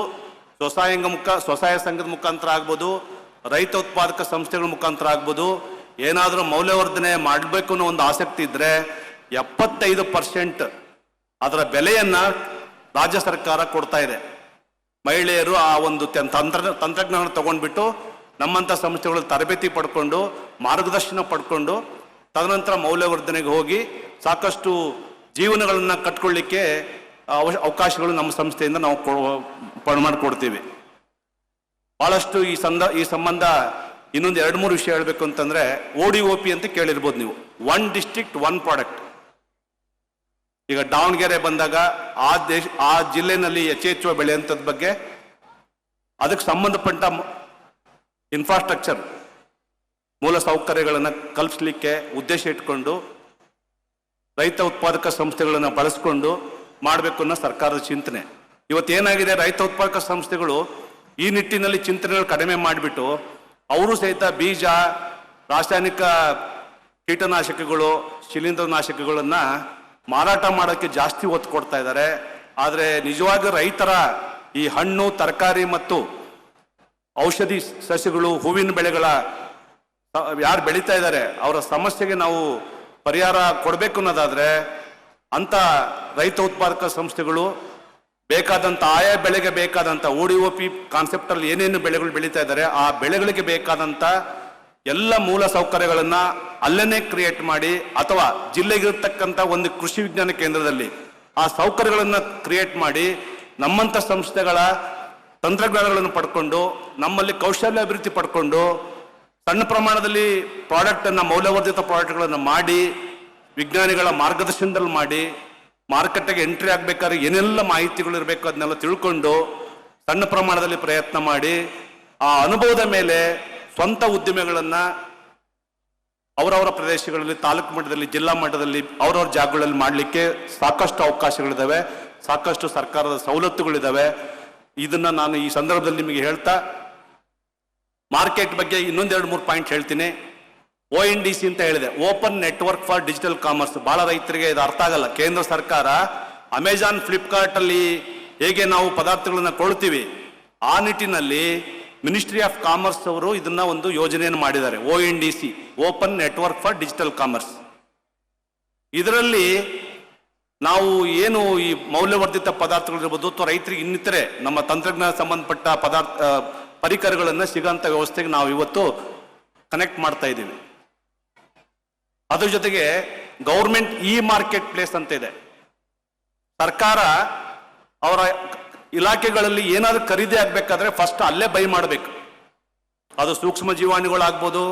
ಸ್ವಸಹಾಯ ಸಂಘದ ಮುಖಾಂತರ ಆಗ್ಬೋದು, ರೈತ ಉತ್ಪಾದಕ ಸಂಸ್ಥೆಗಳ ಮುಖಾಂತರ ಆಗ್ಬೋದು, ಏನಾದರೂ ಮೌಲ್ಯವರ್ಧನೆ ಮಾಡಬೇಕು ಅನ್ನೋ ಒಂದು ಆಸಕ್ತಿ ಇದ್ರೆ 75% ಅದರ ಬೆಲೆಯನ್ನ ರಾಜ್ಯ ಸರ್ಕಾರ ಕೊಡ್ತಾ ಇದೆ. ಮಹಿಳೆಯರು ಆ ಒಂದು ತಂತ್ರಜ್ಞಾನ ತಗೊಂಡ್ಬಿಟ್ಟು ನಮ್ಮಂಥ ಸಂಸ್ಥೆಗಳಲ್ಲಿ ತರಬೇತಿ ಪಡ್ಕೊಂಡು, ಮಾರ್ಗದರ್ಶನ ಪಡ್ಕೊಂಡು, ತದನಂತರ ಮೌಲ್ಯವರ್ಧನೆಗೆ ಹೋಗಿ ಸಾಕಷ್ಟು ಜೀವನಗಳನ್ನ ಕಟ್ಕೊಳ್ಳಿಕ್ಕೆ ಅವಕಾಶಗಳು ನಮ್ಮ ಸಂಸ್ಥೆಯಿಂದ ನಾವು ಮಾಡಿಕೊಡ್ತೀವಿ. ಬಹಳಷ್ಟು ಈ ಸಂಬಂಧ ಇನ್ನೊಂದು 2-3 ವಿಷಯ ಹೇಳಬೇಕು ಅಂತಂದ್ರೆ, ODOP ಅಂತ ಕೇಳಿರ್ಬೋದು ನೀವು, 1 ಡಿಸ್ಟ್ರಿಕ್ಟ್ 1 ಪ್ರಾಡಕ್ಟ್. ಈಗ ದಾವಣಗೆರೆ ಬಂದಾಗ ಆ ಜಿಲ್ಲೆನಲ್ಲಿ ಯಥೇಚ್ಛ ಬೆಳೆಯುವಂಥದ್ ಬಗ್ಗೆ ಅದಕ್ಕೆ ಸಂಬಂಧಪಟ್ಟ ಇನ್ಫ್ರಾಸ್ಟ್ರಕ್ಚರ್, ಮೂಲ ಸೌಕರ್ಯಗಳನ್ನು ಕಲ್ಪಿಸ್ಲಿಕ್ಕೆ ಉದ್ದೇಶ ಇಟ್ಕೊಂಡು ರೈತ ಉತ್ಪಾದಕ ಸಂಸ್ಥೆಗಳನ್ನು ಬಳಸ್ಕೊಂಡು ಮಾಡಬೇಕು ಅನ್ನೋ ಸರ್ಕಾರದ ಚಿಂತನೆ. ಇವತ್ತೇನಾಗಿದೆ, ರೈತ ಉತ್ಪಾದಕ ಸಂಸ್ಥೆಗಳು ಈ ನಿಟ್ಟಿನಲ್ಲಿ ಚಿಂತನೆಗಳು ಕಡಿಮೆ ಮಾಡಿಬಿಟ್ಟು ಅವರು ಸಹಿತ ಬೀಜ, ರಾಸಾಯನಿಕ ಕೀಟನಾಶಕಗಳು, ಶಿಲೀಂಧ್ರನಾಶಕಗಳನ್ನ ಮಾರಾಟ ಮಾಡೋಕ್ಕೆ ಜಾಸ್ತಿ ಒತ್ತು ಕೊಡ್ತಾ ಇದ್ದಾರೆ. ಆದರೆ ನಿಜವಾಗಿ ರೈತರ ಈ ಹಣ್ಣು, ತರಕಾರಿ ಮತ್ತು ಔಷಧಿ ಸಸ್ಯಗಳು, ಹೂವಿನ ಬೆಳೆಗಳ ಯಾರು ಬೆಳೀತಾ ಇದ್ದಾರೆ ಅವರ ಸಮಸ್ಯೆಗೆ ನಾವು ಪರಿಹಾರ ಕೊಡಬೇಕು ಅನ್ನೋದಾದ್ರೆ ಅಂತ ರೈತ ಉತ್ಪಾದಕ ಸಂಸ್ಥೆಗಳು ಬೇಕಾದಂಥ ಆಯಾ ಬೆಳೆಗೆ ಬೇಕಾದಂಥ ODOP ಕಾನ್ಸೆಪ್ಟ್ ಅಲ್ಲಿ ಏನೇನು ಬೆಳೆಗಳು ಬೆಳೀತಾ ಇದ್ದಾರೆ ಆ ಬೆಳೆಗಳಿಗೆ ಬೇಕಾದಂಥ ಎಲ್ಲ ಮೂಲ ಸೌಕರ್ಯಗಳನ್ನ ಅಲ್ಲೇನೆ ಕ್ರಿಯೇಟ್ ಮಾಡಿ, ಅಥವಾ ಜಿಲ್ಲೆಗಿರ್ತಕ್ಕಂಥ ಒಂದು ಕೃಷಿ ವಿಜ್ಞಾನ ಕೇಂದ್ರದಲ್ಲಿ ಆ ಸೌಕರ್ಯಗಳನ್ನ ಕ್ರಿಯೇಟ್ ಮಾಡಿ ನಮ್ಮಂಥ ಸಂಸ್ಥೆಗಳ ತಂತ್ರಜ್ಞಾನಗಳನ್ನು ಪಡ್ಕೊಂಡು, ನಮ್ಮಲ್ಲಿ ಕೌಶಲ್ಯ ಅಭಿವೃದ್ಧಿ ಪಡ್ಕೊಂಡು, ಸಣ್ಣ ಪ್ರಮಾಣದಲ್ಲಿ ಪ್ರಾಡಕ್ಟ್ ಅನ್ನ, ಮೌಲ್ಯವರ್ಧಿತ ಪ್ರಾಡಕ್ಟ್ಗಳನ್ನು ಮಾಡಿ, ವಿಜ್ಞಾನಿಗಳ ಮಾರ್ಗದರ್ಶನದಲ್ಲಿ ಮಾಡಿ, ಮಾರುಕಟ್ಟೆಗೆ ಎಂಟ್ರಿ ಆಗ್ಬೇಕಾದ್ರೆ ಏನೆಲ್ಲ ಮಾಹಿತಿಗಳು ಇರಬೇಕು ಅದನ್ನೆಲ್ಲ ತಿಳ್ಕೊಂಡು ಸಣ್ಣ ಪ್ರಮಾಣದಲ್ಲಿ ಪ್ರಯತ್ನ ಮಾಡಿ ಆ ಅನುಭವದ ಮೇಲೆ ಸ್ವಂತ ಉದ್ದಿಮೆಗಳನ್ನ ಅವರವರ ಪ್ರದೇಶಗಳಲ್ಲಿ, ತಾಲೂಕು ಮಟ್ಟದಲ್ಲಿ, ಜಿಲ್ಲಾ ಮಟ್ಟದಲ್ಲಿ, ಅವರವ್ರ ಜಾಗಗಳಲ್ಲಿ ಮಾಡಲಿಕ್ಕೆ ಸಾಕಷ್ಟು ಅವಕಾಶಗಳಿದ್ದಾವೆ, ಸಾಕಷ್ಟು ಸರ್ಕಾರದ ಸವಲತ್ತುಗಳಿದ್ದಾವೆ. ಇದನ್ನ ನಾನು ಈ ಸಂದರ್ಭದಲ್ಲಿ ನಿಮಗೆ ಹೇಳ್ತಾ ಮಾರ್ಕೆಟ್ ಬಗ್ಗೆ ಇನ್ನೊಂದೆರಡು ಮೂರು ಪಾಯಿಂಟ್ ಹೇಳ್ತೀನಿ. ONDC ಅಂತ ಹೇಳಿದೆ, open network for digital commerce. ಬಹಳ ರೈತರಿಗೆ ಇದು ಅರ್ಥ ಆಗಲ್ಲ. ಕೇಂದ್ರ ಸರ್ಕಾರ ಅಮೆಜಾನ್, ಫ್ಲಿಪ್ಕಾರ್ಟ್ ಅಲ್ಲಿ ಹೇಗೆ ನಾವು ಪದಾರ್ಥಗಳನ್ನ ಕೊಳ್ತೀವಿ, ಆ ನಿಟ್ಟಿನಲ್ಲಿ ಮಿನಿಸ್ಟ್ರಿ ಆಫ್ ಕಾಮರ್ಸ್ ಅವರು ಇದನ್ನ ಒಂದು ಯೋಜನೆಯನ್ನು ಮಾಡಿದ್ದಾರೆ, ONDC, open network for digital commerce. ಇದರಲ್ಲಿ ನಾವು ಏನು ಈ ಮೌಲ್ಯವರ್ಧಿತ ಪದಾರ್ಥಗಳಿರ್ಬೋದು ಅಥವಾ ರೈತರಿಗೆ ಇನ್ನಿತರೆ ನಮ್ಮ ತಂತ್ರಜ್ಞಾನ ಸಂಬಂಧಪಟ್ಟ ಪರಿಕರಗಳನ್ನು ಸಿಗೋಂಥ ವ್ಯವಸ್ಥೆಗೆ ನಾವು ಇವತ್ತು ಕನೆಕ್ಟ್ ಮಾಡ್ತಾ ಇದ್ದೀವಿ. ಅದ್ರ ಜೊತೆಗೆ ಗೌರ್ಮೆಂಟ್ ಮಾರ್ಕೆಟ್ ಪ್ಲೇಸ್ ಅಂತ ಇದೆ. ಸರ್ಕಾರ ಅವರ ಇಲಾಖೆಗಳಲ್ಲಿ ಏನಾದರೂ ಖರೀದಿ ಆಗಬೇಕಾದ್ರೆ ಫಸ್ಟ್ ಅಲ್ಲೇ ಬೈ ಮಾಡಬೇಕು. ಅದು ಸೂಕ್ಷ್ಮ ಜೀವಾಣುಗಳಾಗ್ಬೋದು,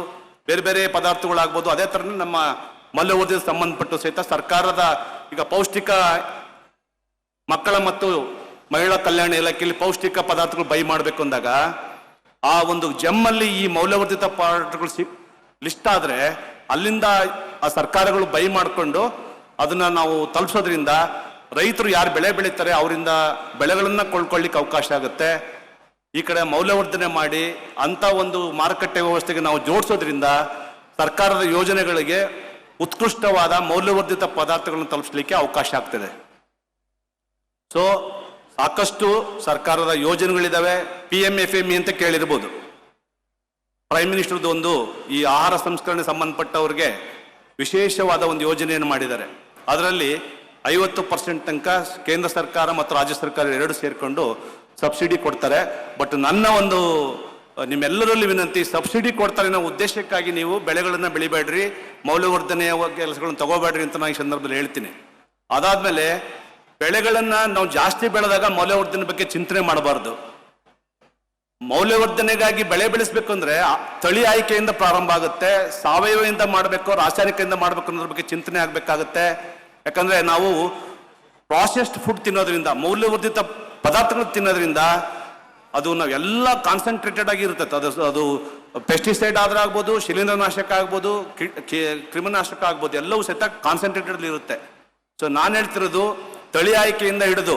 ಬೇರೆ ಬೇರೆ ಪದಾರ್ಥಗಳಾಗ್ಬೋದು. ಅದೇ ಥರನೇ ನಮ್ಮ ಮೌಲ್ಯವರ್ಧಿತ ಸಂಬಂಧಪಟ್ಟು ಸಹಿತ ಸರ್ಕಾರದ ಈಗ ಪೌಷ್ಟಿಕ ಮಕ್ಕಳ ಮತ್ತು ಮಹಿಳಾ ಕಲ್ಯಾಣ ಇಲಾಖೆಯಲ್ಲಿ ಪೌಷ್ಟಿಕ ಪದಾರ್ಥಗಳು ಬೈ ಮಾಡಬೇಕು ಅಂದಾಗ ಆ ಒಂದು ಜಮ್ಮಲ್ಲಿ ಈ ಮೌಲ್ಯವರ್ಧಿತ ಪದಾರ್ಥಗಳು ಲಿಸ್ಟ್ ಆದರೆ ಅಲ್ಲಿಂದ ಆ ಸರ್ಕಾರಗಳು ಬೈ ಮಾಡಿಕೊಂಡು ಅದನ್ನ ನಾವು ತಲುಪಿಸೋದ್ರಿಂದ ರೈತರು ಯಾರು ಬೆಳೆ ಬೆಳೀತಾರೆ ಅವರಿಂದ ಬೆಳೆಗಳನ್ನ ಕೊಳ್ಳಿಕ್ಕೆ ಅವಕಾಶ ಆಗುತ್ತೆ. ಈ ಕಡೆ ಮೌಲ್ಯವರ್ಧನೆ ಮಾಡಿ ಅಂತ ಒಂದು ಮಾರುಕಟ್ಟೆ ವ್ಯವಸ್ಥೆಗೆ ನಾವು ಜೋಡಿಸೋದ್ರಿಂದ ಸರ್ಕಾರದ ಯೋಜನೆಗಳಿಗೆ ಉತ್ಕೃಷ್ಟವಾದ ಮೌಲ್ಯವರ್ಧಿತ ಪದಾರ್ಥಗಳನ್ನು ತಲುಪಿಸಲಿಕ್ಕೆ ಅವಕಾಶ ಆಗ್ತದೆ. ಸೊ ಸಾಕಷ್ಟು ಸರ್ಕಾರದ ಯೋಜನೆಗಳಿದಾವೆ. PMFME ಅಂತ ಕೇಳಿರ್ಬೋದು. ಪ್ರೈಮ್ ಮಿನಿಸ್ಟರ್ದು ಒಂದು ಈ ಆಹಾರ ಸಂಸ್ಕರಣೆ ಸಂಬಂಧಪಟ್ಟವ್ರಿಗೆ ವಿಶೇಷವಾದ ಒಂದು ಯೋಜನೆಯನ್ನು ಮಾಡಿದ್ದಾರೆ. ಅದರಲ್ಲಿ 50% ತನಕ ಕೇಂದ್ರ ಸರ್ಕಾರ ಮತ್ತು ರಾಜ್ಯ ಸರ್ಕಾರ ಎರಡು ಸೇರಿಕೊಂಡು ಸಬ್ಸಿಡಿ ಕೊಡ್ತಾರೆ. ಬಟ್ ನನ್ನ ಒಂದು ನಿಮ್ಮೆಲ್ಲರಲ್ಲಿ ವಿನಂತಿ, ಸಬ್ಸಿಡಿ ಕೊಡ್ತಾರೆ ಅನ್ನೋ ಉದ್ದೇಶಕ್ಕಾಗಿ ನೀವು ಬೆಳೆಗಳನ್ನ ಬೆಳಿಬೇಡ್ರಿ, ಮೌಲ್ಯವರ್ಧನೆಯ ಕೆಲಸಗಳನ್ನು ತಗೋಬೇಡ್ರಿ ಅಂತ ನಾನು ಈ ಸಂದರ್ಭದಲ್ಲಿ ಹೇಳ್ತೀನಿ. ಅದಾದ್ಮೇಲೆ ಬೆಳೆಗಳನ್ನ ನಾವು ಜಾಸ್ತಿ ಬೆಳೆದಾಗ ಮೌಲ್ಯವರ್ಧನೆ ಬಗ್ಗೆ ಚಿಂತನೆ ಮಾಡಬಾರ್ದು. ಮೌಲ್ಯವರ್ಧನೆಗಾಗಿ ಬೆಳೆ ಬೆಳೆಸಬೇಕು ಅಂದ್ರೆ ತಳಿ ಆಯ್ಕೆಯಿಂದ ಪ್ರಾರಂಭ ಆಗುತ್ತೆ. ಸಾವಯವದಿಂದ ಮಾಡಬೇಕು, ರಾಸಾಯನಿಕದಿಂದ ಮಾಡಬೇಕು ಅನ್ನೋದ್ರ ಬಗ್ಗೆ ಚಿಂತನೆ ಆಗ್ಬೇಕಾಗತ್ತೆ. ಯಾಕಂದ್ರೆ ನಾವು ಪ್ರಾಸೆಸ್ಡ್ ಫುಡ್ ತಿನ್ನೋದ್ರಿಂದ, ಮೌಲ್ಯವರ್ಧಿತ ಪದಾರ್ಥಗಳು ತಿನ್ನೋದ್ರಿಂದ ಅದು ನಾವೆಲ್ಲ ಕಾನ್ಸಂಟ್ರೇಟೆಡ್ ಆಗಿ ಇರ್ತದೆ. ಅದು ಪೆಸ್ಟಿಸೈಡ್ ಆದ್ರೆ ಆಗ್ಬೋದು, ಶಿಲೀಂಧ್ರನಾಶಕ ಆಗ್ಬೋದು, ಕ್ರಿಮಿನಾಶಕ ಆಗ್ಬೋದು, ಎಲ್ಲವೂ ಸಹಿತ ಕಾನ್ಸಂಟ್ರೇಟೆಡ್ ಇರುತ್ತೆ. ಸೊ ನಾನು ಹೇಳ್ತಿರೋದು ತಳಿ ಆಯ್ಕೆಯಿಂದ ಹಿಡಿದು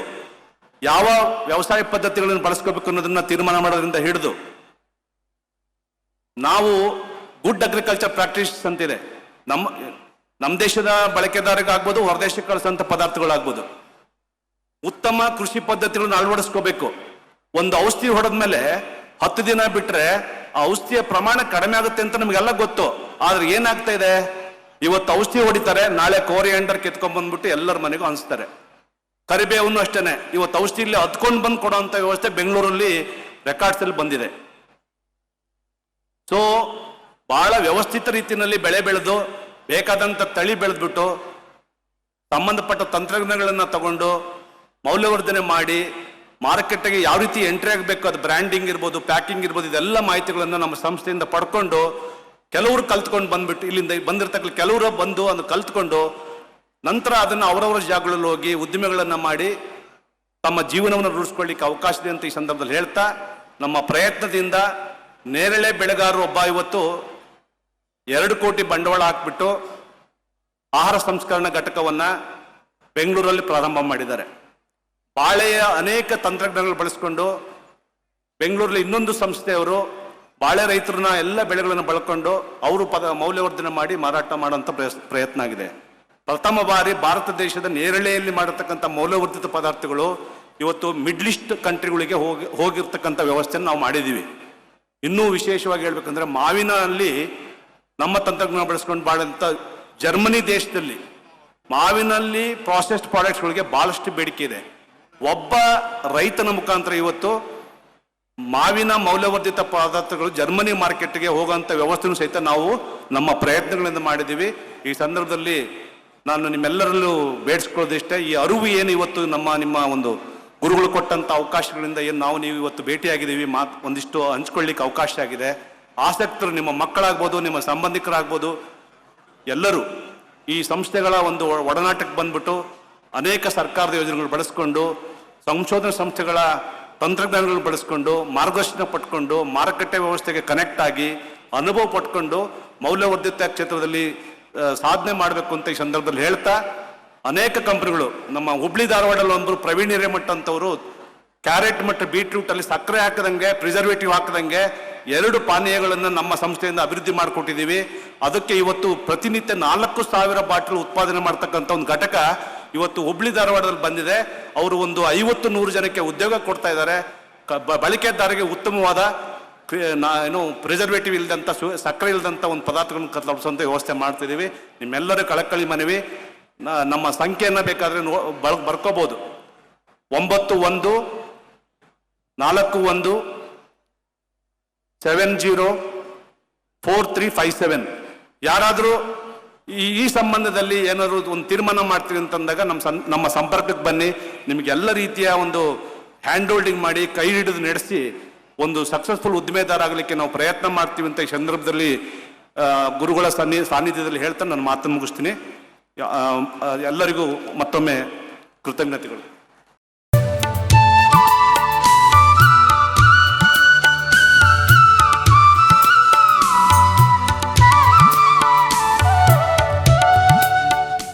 ಯಾವ ವ್ಯವಸಾಯ ಪದ್ಧತಿಗಳನ್ನು ಬಳಸ್ಕೋಬೇಕು ಅನ್ನೋದನ್ನ ತೀರ್ಮಾನ ಮಾಡೋದ್ರಿಂದ ಹಿಡಿದು ನಾವು ಗುಡ್ ಅಗ್ರಿಕಲ್ಚರ್ ಪ್ರಾಕ್ಟೀಸ್ ಅಂತಿದೆ. ನಮ್ಮ ದೇಶದ ಬಳಕೆದಾರರಿಗಾಗ್ಬೋದು, ಹೊರದೇಶಕ್ಕೆ ಕಳಿಸೋಂಥ ಪದಾರ್ಥಗಳಾಗ್ಬೋದು, ಉತ್ತಮ ಕೃಷಿ ಪದ್ಧತಿಗಳನ್ನ ಅಳವಡಿಸ್ಕೋಬೇಕು. ಒಂದು ಔಷಧಿ ಹೊಡೆದ್ಮೇಲೆ 10 ದಿನ ಬಿಟ್ರೆ ಆ ಔಷಧಿಯ ಪ್ರಮಾಣ ಕಡಿಮೆ ಆಗುತ್ತೆ ಅಂತ ನಮಗೆಲ್ಲ ಗೊತ್ತು. ಆದ್ರೆ ಏನಾಗ್ತಾ ಇದೆ, ಇವತ್ತು ಔಷಧಿ ಹೊಡಿತಾರೆ, ನಾಳೆ ಕೋರಿಯಾಂಡರ್ ಕೆತ್ಕೊಂಡ್ ಬಂದ್ಬಿಟ್ಟು ಎಲ್ಲರ ಮನೆಗೂ ಅನಿಸ್ತಾರೆ. ಕರಿಬೇವನ್ನು ಅಷ್ಟೇನೆ, ಇವತ್ತು ಔಷಧಿ ಇಲ್ಲಿ ಹತ್ಕೊಂಡು ಬಂದು ಕೊಡೋಂಥ ವ್ಯವಸ್ಥೆ ಬೆಂಗಳೂರಲ್ಲಿ ರೆಕಾರ್ಡ್ಸ್ ಅಲ್ಲಿ ಬಂದಿದೆ. ಸೊ ಬಹಳ ವ್ಯವಸ್ಥಿತ ರೀತಿಯಲ್ಲಿ ಬೆಳೆ ಬೆಳೆದು ಬೇಕಾದಂತ ತಳಿ ಬೆಳೆದ್ಬಿಟ್ಟು ಸಂಬಂಧಪಟ್ಟ ತಂತ್ರಜ್ಞಾನಗಳನ್ನ ತಗೊಂಡು ಮೌಲ್ಯವರ್ಧನೆ ಮಾಡಿ ಮಾರುಕಟ್ಟೆಗೆ ಯಾವ ರೀತಿ ಎಂಟ್ರಿ ಆಗಬೇಕು, ಅದು ಬ್ರ್ಯಾಂಡಿಂಗ್ ಇರ್ಬೋದು, ಪ್ಯಾಕಿಂಗ್ ಇರ್ಬೋದು, ಇದೆಲ್ಲ ಮಾಹಿತಿಗಳನ್ನು ನಮ್ಮ ಸಂಸ್ಥೆಯಿಂದ ಪಡ್ಕೊಂಡು ಕೆಲವರು ಕಲ್ತ್ಕೊಂಡು ಬಂದ್ಬಿಟ್ಟು ಇಲ್ಲಿಂದ ಬಂದಿರ್ತಕ್ಕಂಥ ಕೆಲವರು ಬಂದು ಅದನ್ನು ಕಲ್ತ್ಕೊಂಡು ನಂತರ ಅದನ್ನು ಅವರವರ ಜಾಗಗಳಲ್ಲಿ ಹೋಗಿ ಉದ್ದಿಮೆಗಳನ್ನು ಮಾಡಿ ತಮ್ಮ ಜೀವನವನ್ನು ರೂಢಿಸ್ಕೊಳ್ಳಿಕ್ಕೆ ಅವಕಾಶ ಇದೆ ಅಂತ ಈ ಸಂದರ್ಭದಲ್ಲಿ ಹೇಳ್ತಾ, ನಮ್ಮ ಪ್ರಯತ್ನದಿಂದ ನೇರಳೆ ಬೆಳೆಗಾರರು ಒಬ್ಬ ಇವತ್ತು 2 ಕೋಟಿ ಬಂಡವಾಳ ಹಾಕ್ಬಿಟ್ಟು ಆಹಾರ ಸಂಸ್ಕರಣಾ ಘಟಕವನ್ನ ಬೆಂಗಳೂರಲ್ಲಿ ಪ್ರಾರಂಭ ಮಾಡಿದ್ದಾರೆ. ಬಾಳೆಯ ಅನೇಕ ತಂತ್ರಜ್ಞಾನಗಳು ಬಳಸ್ಕೊಂಡು ಬೆಂಗಳೂರಲ್ಲಿ ಇನ್ನೊಂದು ಸಂಸ್ಥೆಯವರು ಬಾಳೆ ರೈತರನ್ನ ಎಲ್ಲ ಬೆಳೆಗಳನ್ನು ಬಳಕೊಂಡು ಅವರು ಮೌಲ್ಯವರ್ಧನೆ ಮಾಡಿ ಮಾರಾಟ ಮಾಡುವಂಥ ಪ್ರಯತ್ನ ಆಗಿದೆ. ಪ್ರಥಮ ಬಾರಿ ಭಾರತ ದೇಶದ ನೇರಳೆಯಲ್ಲಿ ಮಾಡಿರ್ತಕ್ಕಂಥ ಮೌಲ್ಯವರ್ಧಿತ ಪದಾರ್ಥಗಳು ಇವತ್ತು ಮಿಡ್ಲ್ ಈಸ್ಟ್ ಕಂಟ್ರಿಗಳಿಗೆ ಹೋಗಿರ್ತಕ್ಕಂಥ ವ್ಯವಸ್ಥೆಯನ್ನು ನಾವು ಮಾಡಿದ್ದೀವಿ. ಇನ್ನೂ ವಿಶೇಷವಾಗಿ ಹೇಳ್ಬೇಕಂದ್ರೆ ಮಾವಿನಲ್ಲಿ ನಮ್ಮ ತಂತ್ರಜ್ಞಾನ ಬಳಸ್ಕೊಂಡು ಬಾಳಂತ ಜರ್ಮನಿ ದೇಶದಲ್ಲಿ ಮಾವಿನಲ್ಲಿ ಪ್ರಾಸೆಸ್ಡ್ ಪ್ರಾಡಕ್ಟ್ಸ್ಗಳಿಗೆ ಬಹಳಷ್ಟು ಬೇಡಿಕೆ ಇದೆ. ಒಬ್ಬ ರೈತನ ಮುಖಾಂತರ ಇವತ್ತು ಮಾವಿನ ಮೌಲ್ಯವರ್ಧಿತ ಪದಾರ್ಥಗಳು ಜರ್ಮನಿ ಮಾರ್ಕೆಟ್ಗೆ ಹೋಗುವಂಥ ವ್ಯವಸ್ಥೆನೂ ಸಹಿತ ನಾವು ನಮ್ಮ ಪ್ರಯತ್ನಗಳಿಂದ ಮಾಡಿದ್ದೀವಿ. ಈ ಸಂದರ್ಭದಲ್ಲಿ ನಾನು ನಿಮ್ಮೆಲ್ಲರಲ್ಲೂ ಬೇಡಿಸ್ಕೊಳ್ಳೋದಿಷ್ಟೇ, ಈ ಅರಿವು ಏನು ಇವತ್ತು ನಿಮ್ಮ ಒಂದು ಗುರುಗಳು ಕೊಟ್ಟಂಥ ಅವಕಾಶಗಳಿಂದ ಏನು ನೀವು ಇವತ್ತು ಭೇಟಿಯಾಗಿದ್ದೀವಿ, ಒಂದಿಷ್ಟು ಹಂಚ್ಕೊಳ್ಳಿಕ್ಕೆ ಅವಕಾಶ ಆಗಿದೆ. ಆಸಕ್ತರು ನಿಮ್ಮ ಮಕ್ಕಳಾಗ್ಬೋದು, ನಿಮ್ಮ ಸಂಬಂಧಿಕರಾಗ್ಬೋದು, ಎಲ್ಲರೂ ಈ ಸಂಸ್ಥೆಗಳ ಒಂದು ಒಡನಾಟಕ್ಕೆ ಬಂದ್ಬಿಟ್ಟು ಅನೇಕ ಸರ್ಕಾರದ ಯೋಜನೆಗಳು ಬಳಸ್ಕೊಂಡು ಸಂಶೋಧನಾ ಸಂಸ್ಥೆಗಳ ತಂತ್ರಜ್ಞಾನಗಳು ಬಳಸ್ಕೊಂಡು ಮಾರ್ಗದರ್ಶನ ಪಡ್ಕೊಂಡು ಮಾರುಕಟ್ಟೆ ವ್ಯವಸ್ಥೆಗೆ ಕನೆಕ್ಟ್ ಆಗಿ ಅನುಭವ ಪಡ್ಕೊಂಡು ಮೌಲ್ಯವರ್ಧಿತ ಕ್ಷೇತ್ರದಲ್ಲಿ ಸಾಧನೆ ಮಾಡಬೇಕು ಅಂತ ಈ ಸಂದರ್ಭದಲ್ಲಿ ಹೇಳ್ತಾ, ಅನೇಕ ಕಂಪನಿಗಳು ನಮ್ಮ ಹುಬ್ಳಿ ಧಾರವಾಡಲ್ಲಿ ಒಂದು ಪ್ರವೀಣ್ ಹಿರೇಮಠ ಅಂತವರು ಕ್ಯಾರೆಟ್ ಮತ್ತು ಬೀಟ್ರೂಟ್ ಅಲ್ಲಿ ಸಕ್ಕರೆ ಹಾಕದಂಗೆ, ಪ್ರಿಸರ್ವೇಟಿವ್ ಹಾಕದಂಗೆ 2 ಪಾನೀಯಗಳನ್ನು ನಮ್ಮ ಸಂಸ್ಥೆಯಿಂದ ಅಭಿವೃದ್ಧಿ ಮಾಡಿಕೊಟ್ಟಿದ್ದೀವಿ. ಅದಕ್ಕೆ ಇವತ್ತು ಪ್ರತಿನಿತ್ಯ 4,000 ಬಾಟಲ್ ಉತ್ಪಾದನೆ ಮಾಡ್ತಕ್ಕಂಥ ಒಂದು ಘಟಕ ಇವತ್ತು ಹುಬ್ಳಿ ಧಾರವಾಡದಲ್ಲಿ ಬಂದಿದೆ. ಅವರು ಒಂದು 50-100 ಜನಕ್ಕೆ ಉದ್ಯೋಗ ಕೊಡ್ತಾ ಇದ್ದಾರೆ. ಬಳಕೆದಾರರಿಗೆ ಉತ್ತಮವಾದ ಏನು ಪ್ರಿಸರ್ವೇಟಿವ್ ಇಲ್ಲದಂಥ ಸಕ್ಕರೆ ಇಲ್ಲದಂಥ ಒಂದು ಪದಾರ್ಥಗಳನ್ನು ತಲುಪಿಸುವಂಥ ವ್ಯವಸ್ಥೆ ಮಾಡ್ತಿದ್ದೀವಿ. ನಿಮ್ಮೆಲ್ಲರ ಕಳಕಳಿ ಮನವಿ. ನಮ್ಮ ಸಂಖ್ಯೆಯನ್ನು ಬೇಕಾದರೆ ಬರ್ಕೋಬೋದು. 9141704357. ಯಾರಾದರೂ ಈ ಸಂಬಂಧದಲ್ಲಿ ಏನಾದರೂ ಒಂದು ತೀರ್ಮಾನ ಮಾಡ್ತೀವಿ ಅಂತಂದಾಗ ನಮ್ಮ ಸಂಪರ್ಕಕ್ಕೆ ಬನ್ನಿ. ನಿಮಗೆಲ್ಲ ರೀತಿಯ ಒಂದು ಹ್ಯಾಂಡ್ ಹೋಲ್ಡಿಂಗ್ ಮಾಡಿ ಕೈ ಹಿಡಿದು ನಡೆಸಿ ಒಂದು ಸಕ್ಸಸ್ಫುಲ್ ಉದ್ದಿಮೆದಾರ ಆಗಲಿಕ್ಕೆ ನಾವು ಪ್ರಯತ್ನ ಮಾಡ್ತೀವಿ ಅಂತ ಈ ಸಂದರ್ಭದಲ್ಲಿ ಗುರುಗಳ ಸಾನ್ನಿಧ್ಯದಲ್ಲಿ ಹೇಳ್ತಾ ನನ್ನ ಮಾತನ್ನು ಮುಗಿಸ್ತೀನಿ. ಎಲ್ಲರಿಗೂ ಮತ್ತೊಮ್ಮೆ ಕೃತಜ್ಞತೆಗಳು.